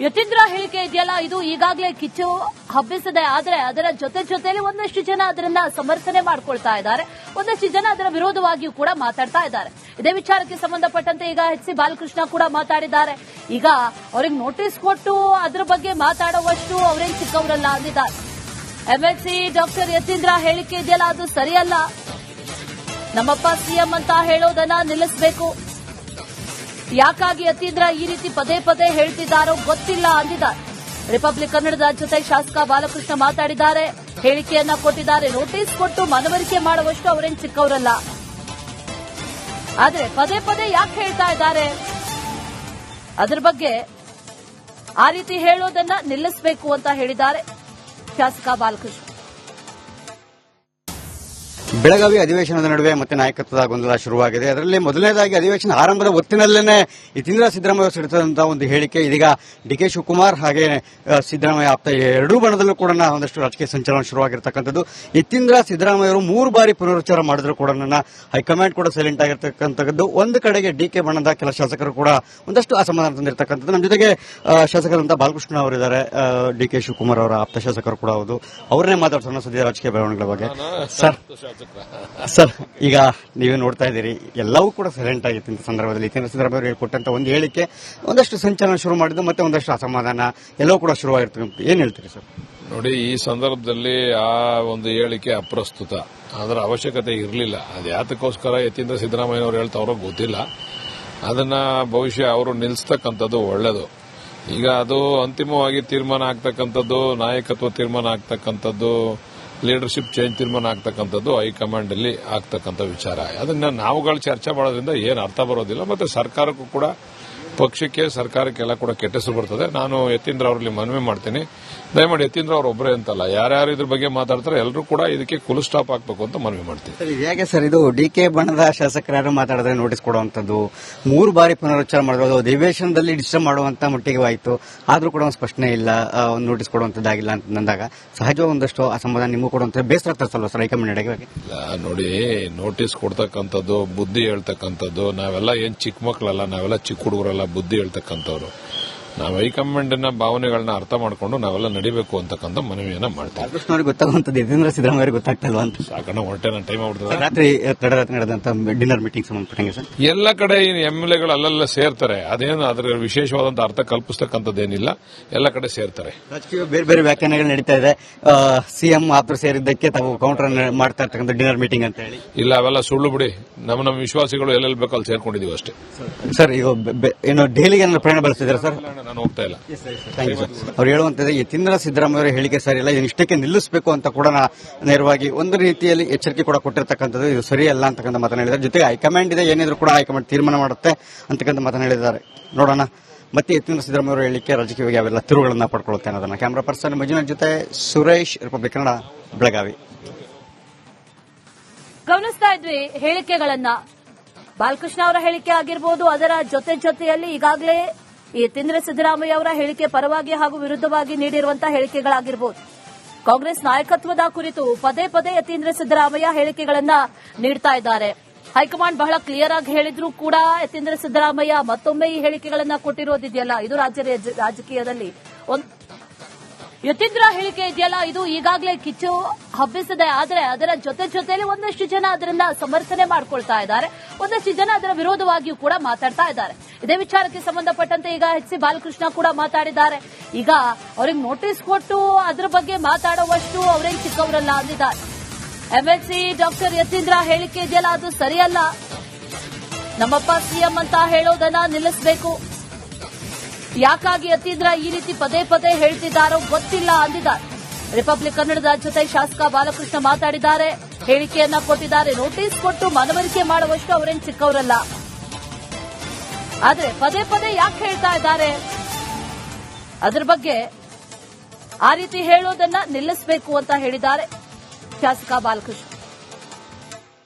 ಯತೀಂದ್ರ ಹೇಳಿಕೆ ಇದೆಯಲ್ಲ, ಇದು ಈಗಾಗಲೇ ಕಿಚ್ಚು ಹಬ್ಬಿಸಿದೆ. ಆದರೆ ಅದರ ಜೊತೆಯಲ್ಲಿ ಒಂದಷ್ಟು ಜನ ಅದರನ್ನ ಸಮರ್ಥನೆ ಮಾಡ್ಕೊಳ್ತಾ ಇದ್ದಾರೆ, ಒಂದಷ್ಟು ಜನ ಅದರ ವಿರೋಧವಾಗಿಯೂ ಕೂಡ ಮಾತಾಡ್ತಾ ಇದ್ದಾರೆ. ಇದೇ ವಿಚಾರಕ್ಕೆ ಸಂಬಂಧಪಟ್ಟಂತೆ ಈಗ ಎಚ್ ಸಿ ಬಾಲಕೃಷ್ಣ ಕೂಡ ಮಾತಾಡಿದ್ದಾರೆ. ಈಗ ಅವ್ರಿಗೆ ನೋಟಿಸ್ ಕೊಟ್ಟು ಅದ್ರ ಬಗ್ಗೆ ಮಾತಾಡುವಷ್ಟು ಅವರೇನು ಚಿಕ್ಕವರಲ್ಲ ಅಂದಿದ್ದಾರೆ. ಎಂಎಲ್ಸಿ ಡಾಕ್ಟರ್ ಯತೀಂದ್ರ ಹೇಳಿಕೆ ಇದೆಯಲ್ಲ, ಅದು ಸರಿಯಲ್ಲ. ನಮ್ಮಪ್ಪ ಸಿಎಂ ಅಂತ ಹೇಳೋದನ್ನ ನಿಲ್ಲಿಸಬೇಕು. ಯಾಕಾಗಿ ಯತೀಂದ್ರ ಈ ರೀತಿ ಪದೇ ಹೇಳ್ತಿದ್ದಾರೋ ಗೊತ್ತಿಲ್ಲ ಅಂದಿದ್ದಾರೆ. ರಿಪಬ್ಲಿಕ್ ಕನ್ನಡದ ಜೊತೆ ಶಾಸಕ ಬಾಲಕೃಷ್ಣ ಮಾತಾಡಿದ್ದಾರೆ, ಹೇಳಿಕೆಯನ್ನ ಕೊಟ್ಟಿದ್ದಾರೆ. ನೋಟಿಸ್ ಕೊಟ್ಟು ಮನವರಿಕೆ ಮಾಡುವಷ್ಟು ಅವರೇನು ಚಿಕ್ಕವರಲ್ಲ. ಆದ್ರೆ ಪದೇ ಯಾಕೆ ಹೇಳ್ತಾ ಇದ್ದಾರೆ, ಅದರ ಬಗ್ಗೆ ಆ ರೀತಿ ಹೇಳೋದನ್ನ ನಿಲ್ಲಿಸಬೇಕು ಅಂತ ಹೇಳಿದ್ದಾರೆ ಶಾಸಕ ಬಾಲಕೃಷ್ಣ. ಬೆಳಗಾವಿ ಅಧಿವೇಶನದ ನಡುವೆ ಮತ್ತೆ ನಾಯಕತ್ವದ ಗೊಂದಲ ಶುರುವಾಗಿದೆ. ಅದರಲ್ಲಿ ಮೊದಲನೇದಾಗಿ ಅಧಿವೇಶನ ಆರಂಭದ ಹೊತ್ತಿನಲ್ಲೇನೆ ಯತೀಂದ್ರ ಸಿದ್ದರಾಮಯ್ಯ ಸಿಡಿದಂತಹ ಒಂದು ಹೇಳಿಕೆ. ಇದೀಗ ಡಿಕೆ ಶಿವಕುಮಾರ್ ಹಾಗೆ ಸಿದ್ದರಾಮಯ್ಯ ಆಪ್ತ ಎರಡೂ ಬಣದಲ್ಲೂ ಕೂಡ ಒಂದಷ್ಟು ರಾಜಕೀಯ ಸಂಚಲನ ಶುರುವಾಗಿರ್ತಕ್ಕಂಥದ್ದು. ಯತೀಂದ್ರ ಸಿದ್ದರಾಮಯ್ಯ ಅವರು 3 ಬಾರಿ ಪುನರುಚ್ಚಾರ ಮಾಡಿದ್ರು ಕೂಡ ಹೈಕಮಾಂಡ್ ಕೂಡ ಸೈಲೆಂಟ್ ಆಗಿರ್ತಕ್ಕಂಥದ್ದು. ಒಂದು ಕಡೆಗೆ ಡಿಕೆ ಬಣದ ಕೆಲ ಶಾಸಕರು ಕೂಡ ಒಂದಷ್ಟು ಅಸಮಾಧಾನ ತಂದಿರತಕ್ಕಂಥದ್ದು. ನಮ್ಮ ಜೊತೆಗೆ ಶಾಸಕರಂತ ಬಾಲಕೃಷ್ಣ ಅವರಿದ್ದಾರೆ, ಡಿಕೆ ಶಿವಕುಮಾರ್ ಅವರ ಆಪ್ತ ಶಾಸಕರು ಕೂಡ ಹೌದು. ಅವರನ್ನೇ ಮಾತಾಡ್ಸೋಣ ಸದ್ಯ ರಾಜಕೀಯ ಬೆಳವಣಿಗೆಗಳ ಬಗ್ಗೆ. ಸರ್, ಈಗ ನೀವೇ ನೋಡ್ತಾ ಇದ್ದೀರಿ, ಎಲ್ಲವೂ ಕೂಡ ಸೈಲೆಂಟ್ ಆಗಿತ್ತು ಇಂಥ ಸಂದರ್ಭದಲ್ಲಿ. ಯತೀಂದ್ರ ಸಿದ್ದರಾಮಯ್ಯ ಅವರು ಕೊಟ್ಟಂತ ಒಂದು ಹೇಳಿಕೆ ಒಂದಷ್ಟು ಸಂಚಲನ ಶುರು ಮಾಡಿದ್ದು, ಮತ್ತೆ ಒಂದಷ್ಟು ಅಸಮಾಧಾನ ಎಲ್ಲವೂ ಕೂಡ ಶುರುವಾಗಿರ್ತಕ್ಕಂಥ. ಏನ್ ಹೇಳ್ತೀರಿ ಸರ್? ನೋಡಿ, ಈ ಸಂದರ್ಭದಲ್ಲಿ ಆ ಒಂದು ಹೇಳಿಕೆ ಅಪ್ರಸ್ತುತ, ಅದರ ಅವಶ್ಯಕತೆ ಇರಲಿಲ್ಲ. ಅದು ಯಾತಕ್ಕೋಸ್ಕರ ಯತೀಂದ್ರ ಸಿದ್ದರಾಮಯ್ಯ ಅವರು ಹೇಳ್ತಾವ್ರೋ ಗೊತ್ತಿಲ್ಲ. ಅದನ್ನ ಬಹುಶಃ ಅವರು ನಿಲ್ಲಿಸ್ತಕ್ಕಂಥದ್ದು ಒಳ್ಳೆಯದು. ಈಗ ಅದು ಅಂತಿಮವಾಗಿ ತೀರ್ಮಾನ ಆಗ್ತಕ್ಕಂಥದ್ದು, ನಾಯಕತ್ವ ತೀರ್ಮಾನ ಆಗ್ತಕ್ಕಂಥದ್ದು, ಲೀಡರ್ಶಿಪ್ ಚೇಂಜ್ ತೀರ್ಮಾನ ಆಗ್ತಕ್ಕಂಥದ್ದು ಹೈಕಮಾಂಡ್ ಅಲ್ಲಿ ಆಗ್ತಕ್ಕಂಥ ವಿಚಾರ. ಅದನ್ನ ನಾವುಗಳು ಚರ್ಚೆ ಮಾಡೋದ್ರಿಂದ ಏನು ಅರ್ಥ ಬರೋದಿಲ್ಲ. ಮತ್ತೆ ಸರ್ಕಾರಕ್ಕೂ ಕೂಡ, ಪಕ್ಷಕ್ಕೆ, ಸರ್ಕಾರಕ್ಕೆಲ್ಲ ಕೂಡ ಕೆಟ್ಟ ಹೆಸರು ಬರ್ತದೆ. ನಾನು ಯತೀಂದ್ರ ಅವರಲ್ಲಿ ಮನವಿ ಮಾಡ್ತೀನಿ, ದಯಮಾಡಿ ಯತೀಂದ್ರ ಅವರು ಒಬ್ಬರೇ ಅಂತಲ್ಲ, ಯಾರ್ಯಾರು ಇದ್ರ ಬಗ್ಗೆ ಮಾತಾಡ್ತಾರೆ ಎಲ್ಲರೂ ಕೂಡ ಇದಕ್ಕೆ ಫುಲ್ ಸ್ಟಾಪ್ ಹಾಕಬೇಕು ಅಂತ ಮನವಿ ಮಾಡ್ತೀನಿ. ಹೇಗೆ ಸರ್, ಇದು ಡಿಕೆ ಬಣದ ಶಾಸಕರು ಮಾತಾಡಿದ್ರೆ ನೋಟಿಸ್ ಕೊಡುವಂತದ್ದು, 3 ಬಾರಿ ಪುನರುಚ್ಚಾರ ಮಾಡೋದು, ಅಧಿವೇಶನದಲ್ಲಿ ಡಿಸ್ಟರ್ಬ್ ಮಾಡುವಂತ ಮಟ್ಟಿಗೆ ಆಯಿತು. ಆದ್ರೂ ಕೂಡ ಒಂದು ಸ್ಪಷ್ಟನೆ ಇಲ್ಲ, ಒಂದು ನೋಟಿಸ್ ಕೊಡುವಂತದ್ದಾಗಿಲ್ಲ ಅಂತಂದಾಗ ಸಹಜವಾಗಿ ಒಂದಷ್ಟು ಅಸಮಾಧಾನ ನಿಮಗೂ ಕೊಡುವಂತ ಬೇಸರ ತರಿಸಲ್ವ ಸರ್ ಹೈಕಮಾಂಡ್ ನಡೆಗೆ? ನೋಡಿ, ನೋಟಿಸ್ ಕೊಡ್ತಕ್ಕಂಥದ್ದು, ಬುದ್ಧಿ ಹೇಳ್ತಕ್ಕಂಥದ್ದು, ನಾವೆಲ್ಲ ಏನ್ ಚಿಕ್ಕ ಮಕ್ಕಳಲ್ಲ, ನಾವೆಲ್ಲ ಚಿಕ್ಕ ಹುಡುಗರಲ್ಲ, ಬುದ್ಧಿ ಹೇಳ್ತಕ್ಕಂಥವ್ರು. ನಾವು ಹೈಕಮಾಂಡ್ನ ಭಾವನೆಗಳನ್ನ ಅರ್ಥ ಮಾಡಿಕೊಂಡು ನಾವೆಲ್ಲ ನಡಿಬೇಕು ಅಂತಕ್ಕಂಥ ಮನವಿಯನ್ನ ಮಾಡ್ತೀವಿ. ಗೊತ್ತಾಗುವಂತದ್ದು ಯತೀಂದ್ರ ಸಿದ್ದರಾಮಯ್ಯ ಗೊತ್ತಾಗ್ತಲ್ವಾ ಅಂತ ಸಾಕಣ ಹೊರಟೆ ನನ್ನ ಟೈಮ್ ಆಗ್ಬಿಡ್ತದೆ. ರಾತ್ರಿ ತಡರಾತ್ರಿ ನಡೆದಂತ ಡಿನ್ನರ್ ಮೀಟಿಂಗ್ ಸಂಬಂಧಪಟ್ಟಂಗೆ ಸರ್ ಎಲ್ಲ ಕಡೆ ಎಂಎಲ್ಎಗಳು ಅಲ್ಲೆಲ್ಲ ಸೇರ್ತಾರೆ. ಅದೇನು ಅದರ ವಿಶೇಷವಾದಂತ ಅರ್ಥ ಕಲ್ಪಿಸ್ತಕ್ಕಂಥದ್ದೇನಿಲ್ಲ, ಎಲ್ಲ ಕಡೆ ಸೇರ್ತಾರೆ. ರಾಜಕೀಯ ಬೇರೆ ವ್ಯಾಖ್ಯಾನಗಳು ನಡೀತಾ ಇದೆ. ಸಿಎಂ ಆಪ್ತರು ಸೇರಿದ್ದಕ್ಕೆ ತಾವು ಕೌಂಟರ್ ಮಾಡ್ತಾ ಇರ್ತಕ್ಕಂಥ ಡಿನ್ನರ್ ಮೀಟಿಂಗ್ ಅಂತ ಹೇಳಿ. ಇಲ್ಲ, ಅವೆಲ್ಲ ಸುಳ್ಳು ಬಿಡಿ. ನಮ್ಮ ವಿಶ್ವಾಸಿಗಳು ಎಲ್ಲೆಲ್ಲಿ ಬೇಕೋ ಅಲ್ಲಿ ಸೇರ್ಕೊಂಡಿದೀವಿ ಅಷ್ಟೇ. ಸರ್, ಈಗ ಏನು ದೆಹಲಿಗೆ ಪ್ರಯಾಣ ಬೆಳೆಸಿದ್ದಾರೆ ಸರ್? ನಾನು ಹೋಗ್ತಾ ಇಲ್ಲ. ಅವ್ರು ಹೇಳುವಂತದ್ದು ಯತೀಂದ್ರ ಸಿದ್ದರಾಮಯ್ಯ ಅವರ ಹೇಳಿಕೆ ಸರಿಯಿಲ್ಲ, ಇಷ್ಟಕ್ಕೆ ನಿಲ್ಲಿಸಬೇಕು ಅಂತ ಕೂಡ ನೇರವಾಗಿ ಒಂದು ರೀತಿಯಲ್ಲಿ ಎಚ್ಚರಿಕೆ ಕೂಡ ಕೊಟ್ಟಿರ್ತಕ್ಕಂಥದ್ದು. ಇದು ಸರಿಯಲ್ಲ ಅಂತಕ್ಕಂಥ ಮಾತನ್ನ ಹೇಳಿದ್ದಾರೆ. ಜೊತೆಗೆ ಹೈಕಮಾಂಡ್ ಇದೆ, ಏನಿದ್ರು ಕೂಡ ಹೈಕಮಾಂಡ್ ತೀರ್ಮಾನ ಮಾಡುತ್ತೆ ಅಂತಕ್ಕಂಥ ಮಾತನ್ನ ಹೇಳಿದ್ದಾರೆ. ನೋಡೋಣ ಮತ್ತೆ ಯತೀಂದ್ರ ಸಿದ್ದರಾಮಯ್ಯ ಅವರ ಹೇಳಿಕೆ ರಾಜಕೀಯವಾಗಿ ಅವೆಲ್ಲ ತಿರುವುಗಳನ್ನ ಪಡ್ಕೊಳ್ಳುತ್ತೆ ಅನ್ನೋದನ್ನ. ಕ್ಯಾಮರಾ ಪರ್ಸನ್ ಮಂಜುನಾಥ್ ಜೊತೆ ಸುರೇಶ್, ರಿಪಬ್ಲಿಕ್ ಕನ್ನಡ, ಬೆಳಗಾವಿ. ಗಮನಿಸ್ತಾ ಇದ್ವಿ ಹೇಳಿಕೆಗಳನ್ನ. ಬಾಲಕೃಷ್ಣ ಅವರ ಹೇಳಿಕೆ ಆಗಿರ್ಬೋದು, ಅದರ ಜೊತೆಯಲ್ಲಿ ಈಗಾಗಲೇ ಯತೀಂದ್ರ ಸಿದ್ದರಾಮಯ್ಯ ಅವರ ಹೇಳಿಕೆ ಪರವಾಗಿ ಹಾಗೂ ವಿರುದ್ಧವಾಗಿ ನೀಡಿರುವಂತಹ ಹೇಳಿಕೆಗಳಾಗಿರ್ಬೋದು. ಕಾಂಗ್ರೆಸ್ ನಾಯಕತ್ವದ ಕುರಿತು ಪದೇ ಯತೀಂದ್ರ ಸಿದ್ದರಾಮಯ್ಯ ಹೇಳಿಕೆಗಳನ್ನ ನೀಡ್ತಾ ಇದ್ದಾರೆ. ಹೈಕಮಾಂಡ್ ಬಹಳ ಕ್ಲಿಯರ್ ಆಗಿ ಹೇಳಿದ್ರೂ ಕೂಡ ಯತೀಂದ್ರ ಸಿದ್ದರಾಮಯ್ಯ ಮತ್ತೊಮ್ಮೆ ಈ ಹೇಳಿಕೆಗಳನ್ನ ಕೊಟ್ಟಿರೋದಿದೆಯಲ್ಲ, ಇದು ರಾಜಕೀಯದಲ್ಲಿ ಯತೀಂದ್ರ ಹೇಳಿಕೆ ಇದೆಯಲ್ಲ, ಇದು ಈಗಾಗಲೇ ಕಿಚ್ಚು ಹಬ್ಬಿಸಿದೆ. ಆದರೆ ಅದರ ಜೊತೆಯಲ್ಲಿ ಒಂದಷ್ಟು ಜನ ಅದರನ್ನ ಸಮರ್ಥನೆ ಮಾಡ್ಕೊಳ್ತಾ ಇದ್ದಾರೆ, ಒಂದಷ್ಟು ಜನ ಅದರ ವಿರೋಧವಾಗಿಯೂ ಕೂಡ ಮಾತಾಡ್ತಾ ಇದ್ದಾರೆ. ಇದೇ ವಿಚಾರಕ್ಕೆ ಸಂಬಂಧಪಟ್ಟಂತೆ ಈಗ ಎಚ್ ಸಿ ಬಾಲಕೃಷ್ಣ ಕೂಡ ಮಾತಾಡಿದ್ದಾರೆ. ಈಗ ಅವ್ರಿಗೆ ನೋಟಿಸ್ ಕೊಟ್ಟು ಅದ್ರ ಬಗ್ಗೆ ಮಾತಾಡುವಷ್ಟು ಅವರೇನು ಚಿಕ್ಕವರಲ್ಲ ಅಂದಿದ್ದಾರೆ. ಎಂಎಲ್ಸಿ ಡಾಕ್ಟರ್ ಯತೀಂದ್ರ ಹೇಳಿಕೆ ಇದೆಯಲ್ಲ, ಅದು ಸರಿಯಲ್ಲ. ನಮ್ಮಪ್ಪ ಸಿಎಂ ಅಂತ ಹೇಳೋದನ್ನ ನಿಲ್ಲಿಸಬೇಕು. ಯಾಕಾಗಿ ಯತೀಂದ್ರ ಈ ರೀತಿ ಪದೇ ಹೇಳ್ತಿದ್ದಾರೋ ಗೊತ್ತಿಲ್ಲ ಅಂದಿದ್ದಾರೆ. ರಿಪಬ್ಲಿಕ್ ಕನ್ನಡದ ಜೊತೆ ಶಾಸಕ ಬಾಲಕೃಷ್ಣ ಮಾತಾಡಿದ್ದಾರೆ, ಹೇಳಿಕೆಯನ್ನ ಕೊಟ್ಟಿದ್ದಾರೆ. ನೋಟಿಸ್ ಕೊಟ್ಟು ಮನವರಿಕೆ ಮಾಡುವಷ್ಟು ಅವರೇನು ಚಿಕ್ಕವರಲ್ಲ. ಆದ್ರೆ ಪದೇ ಯಾಕೆ ಹೇಳ್ತಾ ಇದ್ದಾರೆ, ಅದರ ಬಗ್ಗೆ ಆ ರೀತಿ ಹೇಳೋದನ್ನ ನಿಲ್ಲಿಸಬೇಕು ಅಂತ ಹೇಳಿದ್ದಾರೆ ಶಾಸಕ ಬಾಲಕೃಷ್ಣ.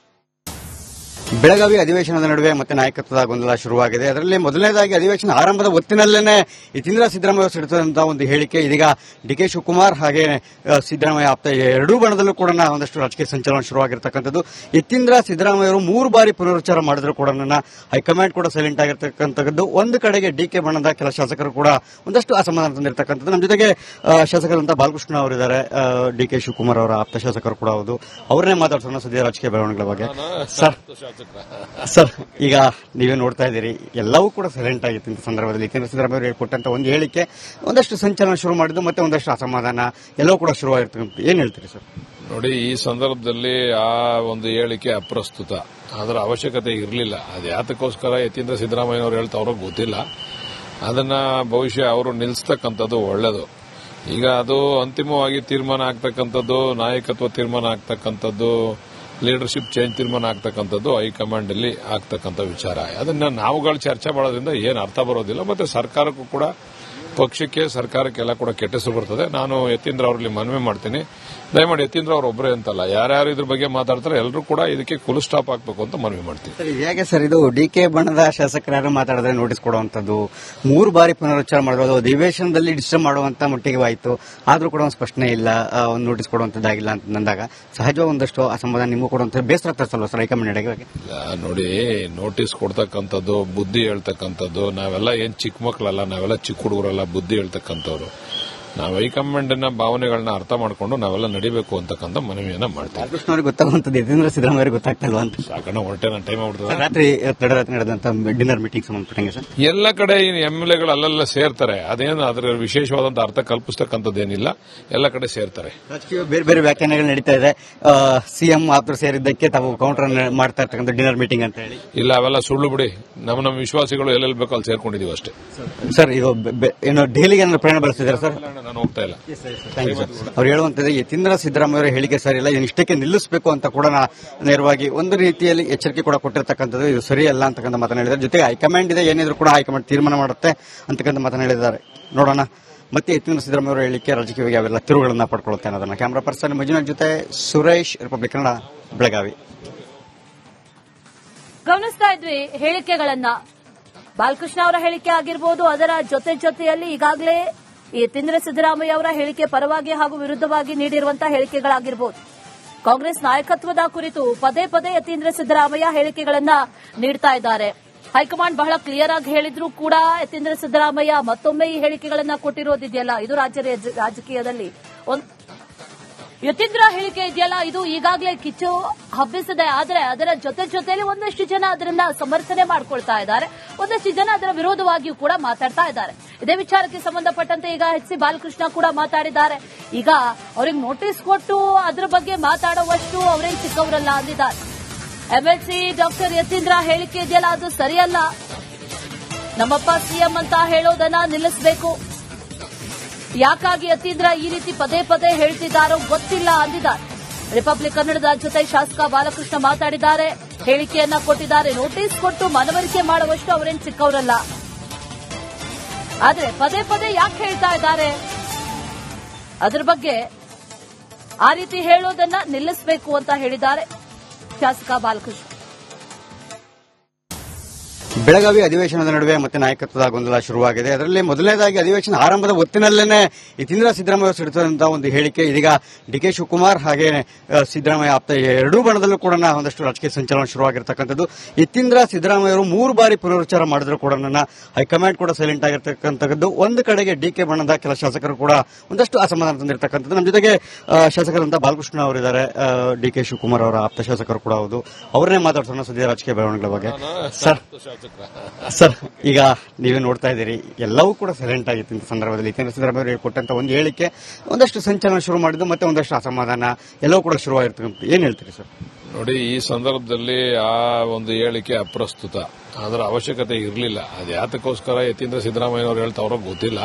ಬೆಳಗಾವಿ ಅಧಿವೇಶನದ ನಡುವೆ ಮತ್ತೆ ನಾಯಕತ್ವದ ಗೊಂದಲ ಶುರುವಾಗಿದೆ. ಅದರಲ್ಲಿ ಮೊದಲನೇದಾಗಿ ಅಧಿವೇಶನ ಆರಂಭದ ಹೊತ್ತಿನಲ್ಲೇನೆ ಯತೀಂದ್ರ ಸಿದ್ದರಾಮಯ್ಯ ಸಿಡಿದಂತಹ ಒಂದು ಹೇಳಿಕೆ ಇದೀಗ ಡಿಕೆ ಶಿವಕುಮಾರ್ ಹಾಗೆ ಸಿದ್ದರಾಮಯ್ಯ ಆಪ್ತ ಎರಡೂ ಬಣದಲ್ಲೂ ಕೂಡ ಒಂದಷ್ಟು ರಾಜಕೀಯ ಸಂಚಲನ ಶುರುವಾಗಿರ್ತಕ್ಕಂಥದ್ದು. ಯತೀಂದ್ರ ಸಿದ್ದರಾಮಯ್ಯ ಅವರು 3 ಬಾರಿ ಪುನರುಚ್ಚಾರ ಮಾಡಿದ್ರು ಕೂಡ ಹೈಕಮಾಂಡ್ ಕೂಡ ಸೈಲೆಂಟ್ ಆಗಿರ್ತಕ್ಕಂಥದ್ದು. ಒಂದು ಕಡೆಗೆ ಡಿಕೆ ಬಣದ ಕೆಲ ಶಾಸಕರು ಕೂಡ ಒಂದಷ್ಟು ಅಸಮಾಧಾನ ತಂದಿರತಕ್ಕಂಥದ್ದು. ನಮ್ಮ ಜೊತೆಗೆ ಶಾಸಕರಂತ ಬಾಲಕೃಷ್ಣ ಅವರಿದ್ದಾರೆ, ಡಿಕೆ ಶಿವಕುಮಾರ್ ಅವರ ಆಪ್ತ ಶಾಸಕರು ಕೂಡ ಹೌದು. ಅವರನ್ನೇ ಮಾತಾಡ್ಸೋಣ ಸದ್ಯ ರಾಜಕೀಯ ಬೆಳವಣಿಗೆಗಳ ಬಗ್ಗೆ. ಸರ್, ಈಗ ನೀವೇ ನೋಡ್ತಾ ಇದ್ದೀರಿ, ಎಲ್ಲವೂ ಕೂಡ ಸೈಲೆಂಟ್ ಆಗಿತ್ತು ಇಂಥ ಸಂದರ್ಭದಲ್ಲಿ. ಯತೀಂದ್ರ ಸಿದ್ದರಾಮಯ್ಯ ಅವರು ಕೊಟ್ಟಂತ ಒಂದು ಹೇಳಿಕೆ ಒಂದಷ್ಟು ಸಂಚಲನ ಶುರು ಮಾಡಿದ್ದು, ಮತ್ತೆ ಒಂದಷ್ಟು ಅಸಮಾಧಾನ ಎಲ್ಲವೂ ಕೂಡ ಶುರುವಾಗಿರ್ತಕ್ಕಂಥ. ಏನ್ ಹೇಳ್ತೀರಿ ಸರ್? ನೋಡಿ, ಈ ಸಂದರ್ಭದಲ್ಲಿ ಆ ಒಂದು ಹೇಳಿಕೆ ಅಪ್ರಸ್ತುತ. ಅದರ ಅವಶ್ಯಕತೆ ಇರಲಿಲ್ಲ. ಅದು ಯಾತಕ್ಕೋಸ್ಕರ ಯತೀಂದ್ರ ಸಿದ್ದರಾಮಯ್ಯ ಅವರು ಹೇಳ್ತಾವ್ರೋ ಗೊತ್ತಿಲ್ಲ. ಅದನ್ನ ಬಹುಶಃ ಅವರು ನಿಲ್ಲಿಸ್ತಕ್ಕಂಥದ್ದು ಒಳ್ಳೆಯದು. ಈಗ ಅದು ಅಂತಿಮವಾಗಿ ತೀರ್ಮಾನ ಆಗ್ತಕ್ಕಂಥದ್ದು, ನಾಯಕತ್ವ ತೀರ್ಮಾನ ಆಗ್ತಕ್ಕಂಥದ್ದು, ಲೀಡರ್ಶಿಪ್ ಚೇಂಜ್ ತೀರ್ಮಾನ ಆಗ್ತಕ್ಕಂಥದ್ದು ಹೈಕಮಾಂಡ್ ಅಲ್ಲಿ ಆಗ್ತಕ್ಕಂಥ ವಿಚಾರ. ಅದನ್ನ ನಾವುಗಳು ಚರ್ಚೆ ಮಾಡೋದ್ರಿಂದ ಏನು ಅರ್ಥ ಬರೋದಿಲ್ಲ. ಮತ್ತೆ ಸರ್ಕಾರಕ್ಕೂ ಕೂಡ, ಪಕ್ಷಕ್ಕೆ, ಸರ್ಕಾರಕ್ಕೆಲ್ಲ ಕೂಡ ಕೆಟ್ಟ ಹೆಸರು ಬರ್ತದೆ. ನಾನು ಯತೀಂದ್ರ ಅವರಲ್ಲಿ ಮನವಿ ಮಾಡ್ತೀನಿ, ದಯಮಾಡಿ ಯತೀಂದ್ರ ಅವರು ಒಬ್ಬರೇ ಅಂತಲ್ಲ, ಯಾರ್ಯಾರು ಇದ್ರ ಬಗ್ಗೆ ಮಾತಾಡ್ತಾರೆ ಎಲ್ಲರೂ ಕೂಡ ಇದಕ್ಕೆ ಫುಲ್ ಸ್ಟಾಪ್ ಹಾಕಬೇಕು ಅಂತ ಮನವಿ ಮಾಡ್ತೀನಿ. ಹೇಗೆ ಸರ್ ಇದು ಡಿಕೆ ಬಣದ ಶಾಸಕರು ಮಾತಾಡಿದ್ರೆ ನೋಟಿಸ್ ಕೊಡುವಂತದ್ದು, 3 ಬಾರಿ ಪುನರುಚ್ಚಾರ ಮಾಡೋದು, ಅಧಿವೇಶನದಲ್ಲಿ ಡಿಸ್ಟರ್ಬ್ ಮಾಡುವಂತ ಮಟ್ಟಿಗೆ ಆಯಿತು. ಆದ್ರೂ ಕೂಡ ಒಂದು ಸ್ಪಷ್ಟನೆ ಇಲ್ಲ, ಒಂದು ನೋಟಿಸ್ ಕೊಡುವಂತದ್ದಾಗಿಲ್ಲ ಅಂತ ಅಂದಾಗ ಸಹಜವಾಗಿ ಒಂದಷ್ಟು ಅಸಮಾಧಾನ ನಿಮಗೂ ಕೊಡುವಂತ ಬೇಸರ ತರಿಸಲ್ವ ಸರ್ ಹೈಕಮಾಂಡ್ ನಡೆಗೆ? ನೋಡಿ, ನೋಟಿಸ್ ಕೊಡ್ತಕ್ಕಂಥದ್ದು, ಬುದ್ಧಿ ಹೇಳ್ತಕ್ಕಂಥದ್ದು, ನಾವೆಲ್ಲ ಏನ್ ಚಿಕ್ಕ ಮಕ್ಕಳಲ್ಲ, ನಾವೆಲ್ಲ ಚಿಕ್ಕ ಹುಡುಗರಲ್ಲ, ಬುದ್ಧಿ ಹೇಳ್ತಕ್ಕಂಥವ್ರು. ನಾವು ಹೈಕಮಾಂಡ್ನ ಭಾವನೆಗಳನ್ನ ಅರ್ಥ ಮಾಡಿಕೊಂಡು ನಾವೆಲ್ಲ ನಡಿಬೇಕು ಅಂತಕ್ಕಂಥ ಮನವಿಯನ್ನ ಮಾಡ್ತೀವಿ. ಕೃಷ್ಣವ್ರಿಗೆ ಗೊತ್ತಾಗುವಂತದ್ದು, ಯತೀಂದ್ರ ಸಿದ್ದರಾಮಯ್ಯ ಗೊತ್ತಾಗ್ತಲ್ವಾ ಅಂತ. ಸಾಕಣ್ಣ, ಹೊರಟೆ ನನ್ನ ಟೈಮ್ ಆಗ್ಬಿಡ್ತದೆ. ರಾತ್ರಿ ತಡರಾತ್ರಿ ನಡೆದಂತ ಡಿನ್ನರ್ ಮೀಟಿಂಗ್ ಸಂಬಂಧಪಟ್ಟಂಗೆ ಸರ್ ಎಲ್ಲ ಕಡೆ ಎಂಎಲ್ಎಗಳು ಅಲ್ಲೆಲ್ಲ ಸೇರ್ತಾರೆ. ಅದೇನು ಅದರ ವಿಶೇಷವಾದಂತಹ ಅರ್ಥ ಕಲ್ಪಿಸ್ತಕ್ಕಂಥದ್ದೇನಿಲ್ಲ, ಎಲ್ಲ ಕಡೆ ಸೇರ್ತಾರೆ. ರಾಜಕೀಯ ಬೇರೆ ಬೇರೆ ವ್ಯಾಖ್ಯಾನಗಳು ನಡೀತಾ ಇದೆ. ಸಿಎಂ ಆಪ್ತರು ಸೇರಿದ್ದಕ್ಕೆ ತಾವು ಕೌಂಟರ್ ಮಾಡ್ತಾ ಇರ್ತಕ್ಕಂಥ ಡಿನ್ನರ್ ಮೀಟಿಂಗ್ ಅಂತ ಹೇಳಿ. ಇಲ್ಲ, ಅವೆಲ್ಲ ಸುಳ್ಳು ಬಿಡಿ. ನಮ್ಮ ವಿಶ್ವಾಸಿಗಳು ಎಲ್ಲೆಲ್ಲಿ ಬೇಕೋ ಅಲ್ಲಿ ಸೇರ್ಕೊಂಡಿದೀವಿ ಅಷ್ಟೇ. ಸರ್, ಇದು ಏನು ದೆಹಲಿಗೆ ಏನಾದ್ರು ಪ್ರಯಾಣ ಬೆಳೆಸಿದ್ದಾರೆ ಸರ್? ನಾನು ಹೋಗ್ತಾ ಇಲ್ಲ. ಅವ್ರು ಹೇಳುವಂತದ್ದು ಯತೀಂದ್ರ ಸಿದ್ದರಾಮಯ್ಯ ಅವರ ಹೇಳಿಕೆ ಸರಿಯಿಲ್ಲ, ಇದನ್ನ ಇಷ್ಟಕ್ಕೆ ನಿಲ್ಲಿಸಬೇಕು ಅಂತ ಕೂಡ ನೇರವಾಗಿ ಒಂದು ರೀತಿಯಲ್ಲಿ ಎಚ್ಚರಿಕೆ ಕೂಡ ಕೊಟ್ಟಿರ್ತಕ್ಕಂಥದ್ದು. ಇದು ಸರಿಯಲ್ಲ ಅಂತಕ್ಕಂಥ ಮಾತನ್ನ ಹೇಳಿದ್ದಾರೆ. ಜೊತೆಗೆ ಹೈಕಮಾಂಡ್ ಇದೆ, ಏನಿದ್ರು ಕೂಡ ಹೈಕಮಾಂಡ್ ತೀರ್ಮಾನ ಮಾಡುತ್ತೆ ಅಂತಕ್ಕಂಥ ಮಾತನ್ನ ಹೇಳಿದ್ದಾರೆ. ನೋಡೋಣ ಮತ್ತೆ ಯತೀಂದ್ರ ಸಿದ್ದರಾಮಯ್ಯ ಅವರ ಹೇಳಿಕೆ ರಾಜಕೀಯವಾಗಿ ಅವೆಲ್ಲ ತಿರುವುಗಳನ್ನ ಪಡ್ಕೊಳ್ಳುತ್ತೆ ಅನ್ನೋದನ್ನ. ಕ್ಯಾಮರಾ ಪರ್ಸನ್ ಮಂಜುನಾಥ್ ಜೊತೆ ಸುರೇಶ್, ರಿಪಬ್ಲಿಕ್ ಕನ್ನಡ, ಬೆಳಗಾವಿ. ಗಮನಿಸ್ತಾ ಇದ್ವಿ ಹೇಳಿಕೆಗಳನ್ನ. ಬಾಲಕೃಷ್ಣ ಅವರ ಹೇಳಿಕೆ ಆಗಿರ್ಬೋದು, ಅದರ ಜೊತೆಯಲ್ಲಿ ಈಗಾಗಲೇ ಯತೀಂದ್ರ ಸಿದ್ದರಾಮಯ್ಯ ಅವರ ಹೇಳಿಕೆ ಪರವಾಗಿ ಹಾಗೂ ವಿರುದ್ಧವಾಗಿ ನೀಡಿರುವಂತಹ ಹೇಳಿಕೆಗಳಾಗಿರ್ಬೋದು. ಕಾಂಗ್ರೆಸ್ ನಾಯಕತ್ವದ ಕುರಿತು ಪದೇ ಪದೇ ಯತೀಂದ್ರ ಸಿದ್ದರಾಮಯ್ಯ ಹೇಳಿಕೆಗಳನ್ನ ನೀಡ್ತಾ ಇದ್ದಾರೆ. ಹೈಕಮಾಂಡ್ ಬಹಳ ಕ್ಲಿಯರ್ ಆಗಿ ಹೇಳಿದ್ರು ಕೂಡ ಯತೀಂದ್ರ ಸಿದ್ದರಾಮಯ್ಯ ಮತ್ತೊಮ್ಮೆ ಈ ಹೇಳಿಕೆಗಳನ್ನ ಕೊಟ್ಟಿರೋದಿದೆಯಲ್ಲ, ಇದು ರಾಜಕೀಯದಲ್ಲಿ ಯತೀಂದ್ರ ಹೇಳಿಕೆ ಇದೆಯಲ್ಲ, ಇದು ಈಗಾಗಲೇ ಕಿಚ್ಚು ಹಬ್ಬಿಸಿದೆ. ಆದರೆ ಅದರ ಜೊತೆಯಲ್ಲಿ ಒಂದಷ್ಟು ಜನ ಅದನ್ನ ಸಮರ್ಥನೆ ಮಾಡ್ಕೊಳ್ತಾ ಇದ್ದಾರೆ, ಒಂದಷ್ಟು ಜನ ಅದರ ವಿರೋಧವಾಗಿಯೂ ಕೂಡ ಮಾತಾಡ್ತಾ ಇದ್ದಾರೆ. ಇದೇ ವಿಚಾರಕ್ಕೆ ಸಂಬಂಧಪಟ್ಟಂತೆ ಈಗ ಎಚ್.ಸಿ. ಬಾಲಕೃಷ್ಣ ಕೂಡ ಮಾತಾಡಿದ್ದಾರೆ. ಈಗ ಅವ್ರಿಗೆ ನೋಟಿಸ್ ಕೊಟ್ಟು ಅದರ ಬಗ್ಗೆ ಮಾತಾಡುವಷ್ಟು ಅವರೇನು ಚಿಕ್ಕವರಲ್ಲ ಅಂದಿದ್ದಾರೆ. ಎಂಎಲ್ಸಿ ಡಾಕ್ಟರ್ ಯತೀಂದ್ರ ಹೇಳಿಕೆ ಇದೆಯಲ್ಲ, ಅದು ಸರಿಯಲ್ಲ. ನಮ್ಮಪ್ಪ ಸಿಎಂ ಅಂತ ಹೇಳೋದನ್ನ ನಿಲ್ಲಿಸಬೇಕು. ಯಾಕಾಗಿ ಯತೀಂದ್ರ ಈ ರೀತಿ ಪದೇ ಪದೇ ಹೇಳ್ತಿದ್ದಾರೋ ಗೊತ್ತಿಲ್ಲ ಅಂದಿದ್ದಾರೆ. ರಿಪಬ್ಲಿಕ್ ಕನ್ನಡದ ಜೊತೆ ಶಾಸಕ ಬಾಲಕೃಷ್ಣ ಮಾತಾಡಿದ್ದಾರೆ, ಹೇಳಿಕೆಯನ್ನ ಕೊಟ್ಟಿದ್ದಾರೆ. ನೋಟಿಸ್ ಕೊಟ್ಟು ಮನವರಿಕೆ ಮಾಡುವಷ್ಟು ಅವರೇನು ಚಿಕ್ಕವರಲ್ಲ. ಆದ್ರೆ ಪದೇ ಪದೇ ಯಾಕೆ ಹೇಳ್ತಾ ಇದ್ದಾರೆ, ಅದ್ರ ಬಗ್ಗೆ ಆ ರೀತಿ ಹೇಳೋದನ್ನ ನಿಲ್ಲಿಸಬೇಕು ಅಂತ ಹೇಳಿದ್ದಾರೆ ಶಾಸಕ ಬಾಲಕೃಷ್ಣ. ಬೆಳಗಾವಿ ಅಧಿವೇಶನದ ನಡುವೆ ಮತ್ತೆ ನಾಯಕತ್ವದ ಗೊಂದಲ ಶುರುವಾಗಿದೆ. ಅದರಲ್ಲಿ ಮೊದಲನೇದಾಗಿ ಅಧಿವೇಶನ ಆರಂಭದ ಹೊತ್ತಿನಲ್ಲೇನೆ ಯತೀಂದ್ರ ಸಿದ್ದರಾಮಯ್ಯ ಸಿಡಿದಂತಹ ಒಂದು ಹೇಳಿಕೆ ಇದೀಗ ಡಿಕೆ ಶಿವಕುಮಾರ್ ಹಾಗೆ ಸಿದ್ದರಾಮಯ್ಯ ಆಪ್ತ ಎರಡೂ ಬಣದಲ್ಲೂ ಕೂಡ ಒಂದಷ್ಟು ರಾಜಕೀಯ ಸಂಚಲನ ಶುರುವಾಗಿರ್ತಕ್ಕಂಥದ್ದು. ಯತೀಂದ್ರ ಸಿದ್ದರಾಮಯ್ಯ ಅವರು 3 ಬಾರಿ ಪುನರುಚ್ಚಾರ ಮಾಡಿದ್ರು ಕೂಡ ಹೈಕಮಾಂಡ್ ಕೂಡ ಸೈಲೆಂಟ್ ಆಗಿರ್ತಕ್ಕಂಥದ್ದು. ಒಂದು ಕಡೆಗೆ ಡಿಕೆ ಬಣದ ಕೆಲ ಶಾಸಕರು ಕೂಡ ಒಂದಷ್ಟು ಅಸಮಾಧಾನ ತಂದಿರತಕ್ಕಂಥದ್ದು. ನಮ್ಮ ಜೊತೆಗೆ ಶಾಸಕರಂತ ಬಾಲಕೃಷ್ಣ ಅವರಿದ್ದಾರೆ, ಡಿಕೆ ಶಿವಕುಮಾರ್ ಅವರ ಆಪ್ತ ಶಾಸಕರು ಕೂಡ ಹೌದು. ಅವರನ್ನೇ ಮಾತಾಡ್ಸೋಣ ಸದ್ಯ ರಾಜಕೀಯ ಬೆಳವಣಿಗೆಗಳ ಬಗ್ಗೆ. ಸರ್, ಈಗ ನೀವೇ ನೋಡ್ತಾ ಇದ್ದೀರಿ, ಎಲ್ಲವೂ ಕೂಡ ಸೈಲೆಂಟ್ ಆಗಿತ್ತು ಇಂಥ ಸಂದರ್ಭದಲ್ಲಿ. ಯತೀಂದ್ರ ಸಿದ್ದರಾಮಯ್ಯ ಅವರು ಕೊಟ್ಟಂತ ಒಂದು ಹೇಳಿಕೆ ಒಂದಷ್ಟು ಸಂಚಲನ ಶುರು ಮಾಡಿದ್ದು, ಮತ್ತೆ ಒಂದಷ್ಟು ಅಸಮಾಧಾನ ಎಲ್ಲವೂ ಕೂಡ ಶುರುವಾಗಿರ್ತಕ್ಕಂಥ. ಏನ್ ಹೇಳ್ತೀರಿ ಸರ್? ನೋಡಿ, ಈ ಸಂದರ್ಭದಲ್ಲಿ ಆ ಒಂದು ಹೇಳಿಕೆ ಅಪ್ರಸ್ತುತ. ಅದರ ಅವಶ್ಯಕತೆ ಇರಲಿಲ್ಲ. ಅದು ಯಾತಕ್ಕೋಸ್ಕರ ಯತೀಂದ್ರ ಸಿದ್ದರಾಮಯ್ಯ ಅವರು ಹೇಳ್ತಾವ್ರೋ ಗೊತ್ತಿಲ್ಲ.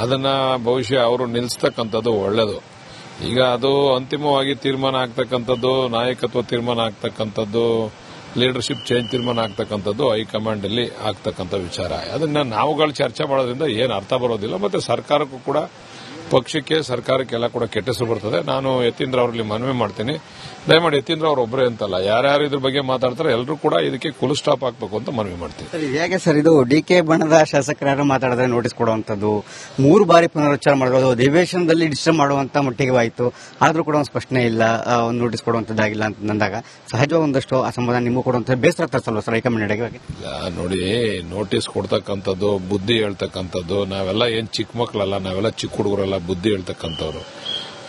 ಅದನ್ನ ಬಹುಶಃ ಅವರು ನಿಲ್ಲಿಸ್ತಕ್ಕಂಥದ್ದು ಒಳ್ಳೆಯದು. ಈಗ ಅದು ಅಂತಿಮವಾಗಿ ತೀರ್ಮಾನ ಆಗ್ತಕ್ಕಂಥದ್ದು, ನಾಯಕತ್ವ ತೀರ್ಮಾನ ಆಗ್ತಕ್ಕಂಥದ್ದು, ಲೀಡರ್ಶಿಪ್ ಚೇಂಜ್ ತೀರ್ಮಾನ ಆಗ್ತಕ್ಕಂಥದ್ದು ಹೈಕಮಾಂಡ್ ಅಲ್ಲಿ ಆಗ್ತಕ್ಕಂಥ ವಿಚಾರ. ಅದನ್ನ ನಾವುಗಳು ಚರ್ಚೆ ಮಾಡೋದ್ರಿಂದ ಏನು ಅರ್ಥ ಬರೋದಿಲ್ಲ. ಮತ್ತೆ ಸರ್ಕಾರಕ್ಕೂ ಕೂಡ, ಪಕ್ಷಕ್ಕೆ ಸರ್ಕಾರಕ್ಕೆಲ್ಲ ಕೂಡ ಕೆಟ್ಟ ಹೆಸರು ಬರ್ತದೆ. ನಾನು ಯತೀಂದ್ರ ಅವರಲ್ಲಿ ಮನವಿ ಮಾಡ್ತೀನಿ, ದಯಮಾಡಿ ಯತೀಂದ್ರ ಅವರು ಒಬ್ಬರೇ ಅಂತಲ್ಲ, ಯಾರ್ಯಾರು ಇದ್ರ ಬಗ್ಗೆ ಮಾತಾಡ್ತಾರೆ ಎಲ್ಲರೂ ಕೂಡ ಇದಕ್ಕೆ ಫುಲ್ ಸ್ಟಾಪ್ ಹಾಕಬೇಕು ಅಂತ ಮನವಿ ಮಾಡ್ತೀನಿ. ಸರ್, ಹೇಗೆ ಸರ್ ಇದು ಡಿಕೆ ಬಣದ ಶಾಸಕರು ಮಾತಾಡಿದ್ರೆ ನೋಟಿಸ್ ಕೊಡುವಂತದ್ದು, 3 ಬಾರಿ ಪುನರುಚ್ಚಾರ ಮಾಡೋದು, ಅಧಿವೇಶನದಲ್ಲಿ ಡಿಸ್ಟರ್ಬ್ ಮಾಡುವಂತ ಮಟ್ಟಿಗೆ ಆಯಿತು, ಆದ್ರೂ ಕೂಡ ಒಂದು ಸ್ಪಷ್ಟನೆ ಇಲ್ಲ, ಒಂದು ನೋಟಿಸ್ ಕೊಡುವಂತದ್ದಾಗಿಲ್ಲ ಅಂತ ಅಂದಾಗ ಸಹಜವಾಗಿ ಒಂದಷ್ಟು ಅಸಮಾಧಾನ ನಿಮಗೂ ಕೊಡುವಂತ ಬೇಸರ ತರಿಸಲ್ವ ಸರ್ ಹೈಕಮಾಂಡ್ ನಡೆಗೆ? ನೋಡಿ, ನೋಟಿಸ್ ಕೊಡ್ತಕ್ಕಂಥದ್ದು, ಬುದ್ಧಿ ಹೇಳ್ತಕ್ಕಂಥದ್ದು, ನಾವೆಲ್ಲ ಏನ್ ಚಿಕ್ಕ ಮಕ್ಕಳಲ್ಲ, ನಾವೆಲ್ಲ ಚಿಕ್ಕ ಹುಡುಗರಲ್ಲ, ಬುದ್ಧಿ ಹೇಳ್ತಕ್ಕಂಥವ್ರು.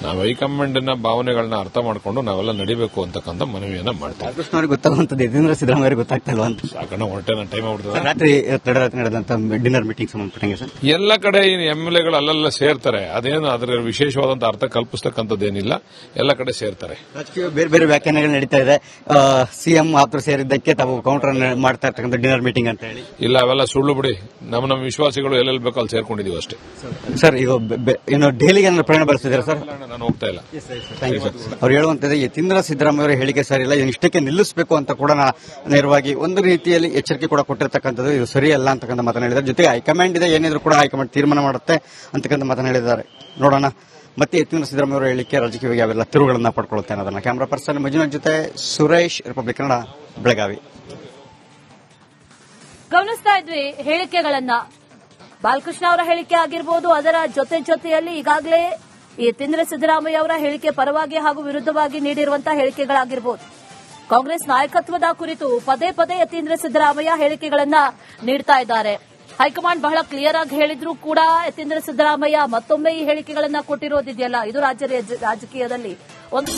ನಾವು ಹೈಕಮಾಂಡಿನ ಭಾವನೆಗಳನ್ನ ಅರ್ಥ ಮಾಡಿಕೊಂಡು ನಾವೆಲ್ಲ ನಡಿಬೇಕು ಅಂತಕ್ಕಂಥ ಮನವಿಯನ್ನ ಮಾಡ್ತೀವಿ. ಕೃಷ್ಣವ್ರಿಗೆ ಗೊತ್ತಾಗುವಂತದ್ದು ಯತೀಂದ್ರ ಸಿದ್ದರಾಮಯ್ಯ ಗೊತ್ತಾಗ್ತಾ ಇಲ್ವಾ ಅಂತ? ಸಾಕಣ್ಣ, ಹೊರಟೆ ನನ್ನ ಟೈಮ್ ಆಗ್ಬಿಡ್ತದೆ. ರಾತ್ರಿ ತಡರಾತ್ರಿ ನಡೆದಂತ ಡಿನ್ನರ್ ಮೀಟಿಂಗ್ ಸಂಬಂಧಪಟ್ಟಂಗೆ ಸರ್ ಎಲ್ಲ ಕಡೆ ಎಂಎಲ್ಎಗಳು ಅಲ್ಲೆಲ್ಲ ಸೇರ್ತಾರೆ, ಅದೇನು ಅದರ ವಿಶೇಷವಾದಂತಹ ಅರ್ಥ ಕಲ್ಪಿಸ್ತಕ್ಕಂಥದ್ದೇನಿಲ್ಲ, ಎಲ್ಲ ಕಡೆ ಸೇರ್ತಾರೆ. ರಾಜಕೀಯ ಬೇರೆ ಬೇರೆ ವ್ಯಾಖ್ಯಾನಗಳು ನಡೀತಾ ಇದೆ. ಸಿಎಂ ಆಪ್ತರು ಸೇರಿದ್ದಕ್ಕೆ ತಾವು ಕೌಂಟರ್ ಮಾಡ್ತಾ ಇರ್ತಕ್ಕಂಥ ಡಿನ್ನರ್ ಮೀಟಿಂಗ್ ಅಂತ ಹೇಳಿ. ಇಲ್ಲ, ಅವೆಲ್ಲ ಸುಳ್ಳು ಬಿಡಿ. ನಮ್ಮ ವಿಶ್ವಾಸಿಗಳು ಎಲ್ಲೆಲ್ಲಿ ಬೇಕೋ ಅಲ್ಲಿ ಸೇರ್ಕೊಂಡಿದೀವಿ ಅಷ್ಟೇ. ಸರ್, ಈಗ ಏನು ದೆಹಲಿಗೆ ಏನಾದ್ರು ಪ್ರಯಾಣ ಬೆಳೆಸಿದ್ದಾರೆ ಸರ್? ನಾನು ಹೋಗ್ತಾ ಇಲ್ಲ. ಅವ್ರು ಹೇಳುವಂತದ್ದು ಯತೀಂದ್ರ ಸಿದ್ದರಾಮಯ್ಯ ಅವರ ಹೇಳಿಕೆ ಸರಿ ಇಲ್ಲ, ಇಷ್ಟಕ್ಕೆ ನಿಲ್ಲಿಸಬೇಕು ಅಂತ ಕೂಡ ನೇರವಾಗಿ ಒಂದು ರೀತಿಯಲ್ಲಿ ಎಚ್ಚರಿಕೆ ಕೂಡ ಕೊಟ್ಟಿರ್ತಕ್ಕಂಥದ್ದು, ಇದು ಸರಿಯಲ್ಲ ಅಂತಕ್ಕಂಥ ಮಾತನ್ನ ಹೇಳಿದ್ದಾರೆ. ಜೊತೆಗೆ ಹೈಕಮಾಂಡ್ ಇದೆ, ಏನಿದ್ರು ಕೂಡ ಹೈಕಮಾಂಡ್ ತೀರ್ಮಾನ ಮಾಡುತ್ತೆ ಅಂತಕ್ಕಂಥ ಮಾತನ್ನ ಹೇಳಿದ್ದಾರೆ. ನೋಡೋಣ ಮತ್ತೆ ಯತೀಂದ್ರ ಸಿದ್ದರಾಮಯ್ಯ ಅವರ ಹೇಳಿಕೆ ರಾಜಕೀಯವಾಗಿ ಅವೆಲ್ಲ ತಿರುವುಗಳನ್ನ ಪಡ್ಕೊಳ್ಳುತ್ತೆ ಅನ್ನೋದನ್ನ. ಕ್ಯಾಮರಾ ಪರ್ಸನ್ ಮಂಜುನಾಥ್ ಜೊತೆ ಸುರೇಶ್, ರಿಪಬ್ಲಿಕ್ ಕನ್ನಡ, ಬೆಳಗಾವಿ. ಗಮನಿಸ್ತಾ ಇದ್ವಿ ಹೇಳಿಕೆಗಳನ್ನ. ಬಾಲಕೃಷ್ಣ ಅವರ ಹೇಳಿಕೆ ಆಗಿರ್ಬೋದು, ಅದರ ಜೊತೆಯಲ್ಲಿ ಈಗಾಗಲೇ ಯತೀಂದ್ರ ಸಿದ್ದರಾಮಯ್ಯ ಅವರ ಹೇಳಿಕೆ ಪರವಾಗಿ ಹಾಗೂ ವಿರುದ್ಧವಾಗಿ ನೀಡಿರುವಂತಹ ಹೇಳಿಕೆಗಳಾಗಿರ್ಬೋದು. ಕಾಂಗ್ರೆಸ್ ನಾಯಕತ್ವದ ಕುರಿತು ಪದೇ ಪದೇ ಯತೀಂದ್ರ ಸಿದ್ದರಾಮಯ್ಯ ಹೇಳಿಕೆಗಳನ್ನ ನೀಡ್ತಾ ಇದ್ದಾರೆ. ಹೈಕಮಾಂಡ್ ಬಹಳ ಕ್ಲಿಯರ್ ಆಗಿ ಹೇಳಿದ್ರೂ ಕೂಡ ಯತೀಂದ್ರ ಸಿದ್ದರಾಮಯ್ಯ ಮತ್ತೊಮ್ಮೆ ಈ ಹೇಳಿಕೆಗಳನ್ನ ಕೊಟ್ಟಿರೋದಿದೆಯಲ್ಲ, ಇದು ರಾಜ್ಯದಲ್ಲಿ ರಾಜಕೀಯದಲ್ಲಿ ಒಂದು